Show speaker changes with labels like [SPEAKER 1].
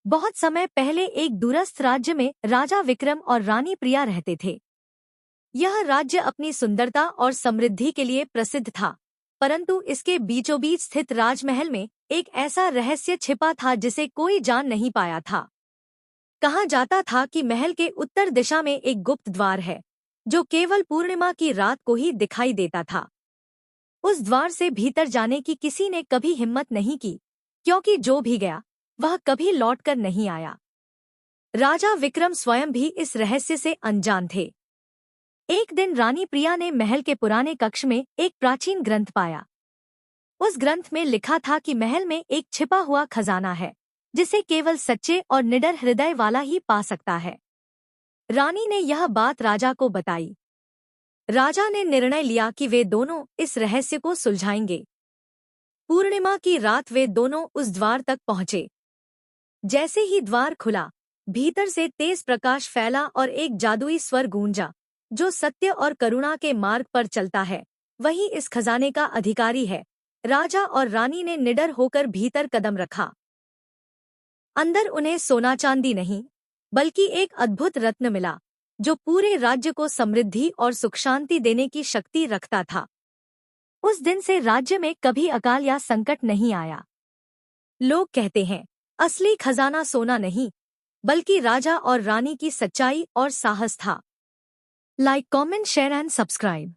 [SPEAKER 1] बहुत समय पहले एक दूरस्थ राज्य में राजा विक्रम और रानी प्रिया रहते थे। यह राज्य अपनी सुंदरता और समृद्धि के लिए प्रसिद्ध था, परंतु इसके बीचों बीच स्थित राजमहल में एक ऐसा रहस्य छिपा था जिसे कोई जान नहीं पाया था। कहा जाता था कि महल के उत्तर दिशा में एक गुप्त द्वार है, जो केवल पूर्णिमा की रात को ही दिखाई देता था। उस द्वार से भीतर जाने की किसी ने कभी हिम्मत नहीं की, क्योंकि जो भी गया वह कभी लौटकर नहीं आया। राजा विक्रम स्वयं भी इस रहस्य से अनजान थे। एक दिन रानी प्रिया ने महल के पुराने कक्ष में एक प्राचीन ग्रंथ पाया। उस ग्रंथ में लिखा था कि महल में एक छिपा हुआ खजाना है, जिसे केवल सच्चे और निडर हृदय वाला ही पा सकता है। रानी ने यह बात राजा को बताई। राजा ने निर्णय लिया कि वे दोनों इस रहस्य को सुलझाएंगे। पूर्णिमा की रात वे दोनों उस द्वार तक पहुंचे। जैसे ही द्वार खुला, भीतर से तेज प्रकाश फैला और एक जादुई स्वर गूंजा, जो सत्य और करुणा के मार्ग पर चलता है वही इस खजाने का अधिकारी है। राजा और रानी ने निडर होकर भीतर कदम रखा। अंदर उन्हें सोना चांदी नहीं, बल्कि एक अद्भुत रत्न मिला, जो पूरे राज्य को समृद्धि और सुख शांति देने की शक्ति रखता था। उस दिन से राज्य में कभी अकाल या संकट नहीं आया। लोग कहते हैं, असली खजाना सोना नहीं, बल्कि राजा और रानी की सच्चाई और साहस था। Like, comment, share and subscribe.